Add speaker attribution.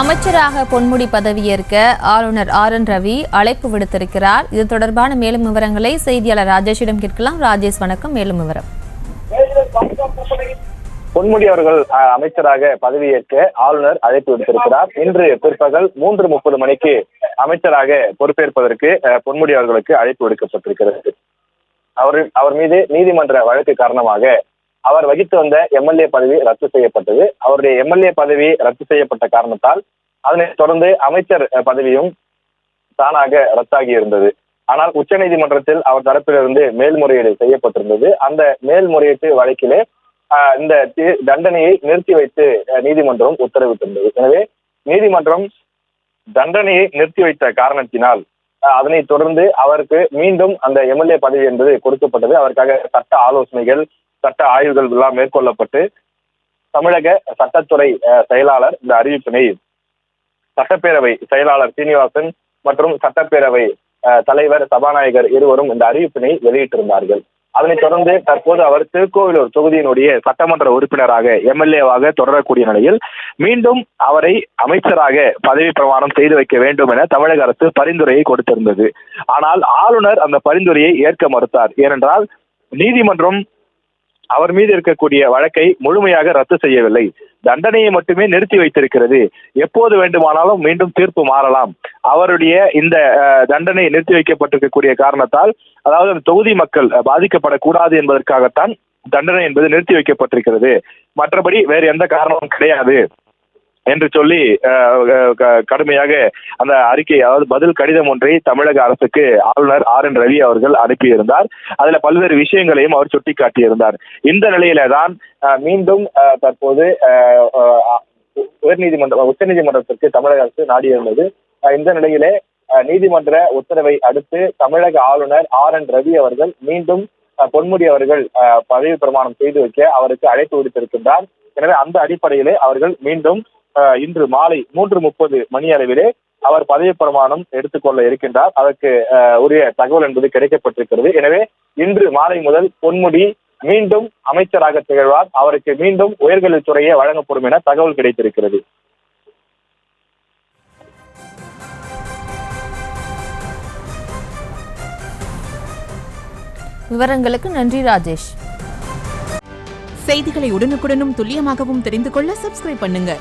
Speaker 1: அமைச்சராக பொன்முடி பதவியேற்க ஆளுநர் ஆர்.என். ரவி அழைப்பு விடுத்திருக்கிறார். இது தொடர்பான மேலும் விவரங்களை செய்தியாளர் ராஜேஷிடம் கேட்கலாம். ராஜேஷ், வணக்கம். மேலும் விவரம்.
Speaker 2: பொன்முடி அவர்கள் அமைச்சராக பதவியேற்க ஆளுநர் அழைப்பு விடுத்திருக்கிறார். இன்று பிற்பகல் 3:30 மணிக்கு அமைச்சராக பொறுப்பேற்பதற்கு பொன்முடி அவர்களுக்கு அழைப்பு விடுக்கப்பட்டிருக்கிறது. அவர் மீது நீதிமன்ற வழக்கு காரணமாக அவர் வகித்து வந்த எம்எல்ஏ பதவி ரத்து செய்யப்பட்டது. அவருடைய எம்எல்ஏ பதவி ரத்து செய்யப்பட்ட காரணத்தால் அதனைத் தொடர்ந்து அமைச்சர் பதவியும் தானாக ரத்தாகி இருந்தது. ஆனால் உச்சநீதிமன்றத்தில் அவர் தரப்பிலிருந்து மேல்முறையீடு செய்யப்பட்டிருந்தது. அந்த மேல்முறையீட்டு வழக்கிலே இந்த தண்டனையை நிறுத்தி வைத்து நீதிமன்றம் உத்தரவிட்டிருந்தது. எனவே நீதிமன்றம் தண்டனையை நிறுத்தி வைத்த காரணத்தினால் அதனைத் தொடர்ந்து அவருக்கு மீண்டும் அந்த எம்எல்ஏ பதவி என்பது கொடுக்கப்பட்டது. அவருக்காக சட்ட ஆலோசனைகள், சட்ட ஆய்வுகள் எல்லாம் மேற்கொள்ளப்பட்டு தமிழக சட்டத்துறை செயலாளர் இந்த அறிவிப்பினை சட்டப்பேரவை செயலாளர் சீனிவாசன் மற்றும் சட்டப்பேரவை தலைவர் சபாநாயகர் இருவரும் இந்த அறிவிப்பினை வெளியிட்டிருந்தார்கள். அதனைத் தொடர்ந்து தற்போது அவர் திருக்கோவிலூர் தொகுதியினுடைய சட்டமன்ற உறுப்பினராக எம்எல்ஏவாக தொடரக்கூடிய நிலையில் மீண்டும் அவரை அமைச்சராக பதவி பிரமாணம் செய்து வைக்க வேண்டும் என தமிழக அரசு பரிந்துரையை கொடுத்திருந்தது. ஆனால் ஆளுநர் அந்த பரிந்துரையை ஏற்க மறுத்தார். ஏனென்றால் நீதிமன்றம் அவர் மீது இருக்கக்கூடிய வழக்கை முழுமையாக ரத்து செய்யவில்லை, தண்டனையை மட்டுமே நிறுத்தி வைத்திருக்கிறது. எப்போது வேண்டுமானாலும் மீண்டும் தீர்ப்பு மாறலாம். அவருடைய இந்த தண்டனை நிறுத்தி வைக்கப்பட்டிருக்கக்கூடிய காரணத்தால், அதாவது அந்த தொகுதி மக்கள் பாதிக்கப்படக்கூடாது என்பதற்காகத்தான் தண்டனை என்பது நிறுத்தி வைக்கப்பட்டிருக்கிறது, மற்றபடி வேறு எந்த காரணமும் கிடையாது என்று சொல்லி கடுமையாக அந்த அறிக்கை, அதாவது பதில் கடிதம் ஒன்றை தமிழக அரசுக்கு ஆளுநர் ஆர்.என். ரவி அவர்கள் அனுப்பியிருந்தார். அதுல பல்வேறு விஷயங்களையும் அவர் சுட்டிக்காட்டியிருந்தார். இந்த நிலையில தான் மீண்டும் தற்போது உச்சநீதிமன்றத்திற்கு தமிழக அரசு நாடியிருந்தது. இந்த நிலையிலே நீதிமன்ற உத்தரவை அடுத்து தமிழக ஆளுநர் ஆர்.என். ரவி அவர்கள் மீண்டும் பொன்முடி அவர்கள் பதவி பிரமாணம் செய்து வைக்க அவருக்கு அழைப்பு விடுத்திருக்கின்றார். எனவே அந்த அடிப்படையிலே அவர்கள் மீண்டும் இன்று மாலை 3:30 மணி அளவிலே அவர் பதவி பிரமாணம் எடுத்துக்கொள்ள இருக்கின்றார். அதற்கு உரிய தகவல் என்பது கிடைக்கப்பட்டிருக்கிறது. எனவே இன்று மாலை முதல் பொன்முடி மீண்டும் அமைச்சராக திகழ்வார். அவருக்கு மீண்டும் உயர்கல்வித்துறையே வழங்கப்படும் என தகவல் கிடைத்திருக்கிறது.
Speaker 1: விவரங்களுக்கு நன்றி ராஜேஷ்.
Speaker 3: செய்திகளை உடனுக்குடனும் துல்லியமாகவும் தெரிந்து கொள்ள சப்ஸ்கிரைப் பண்ணுங்க.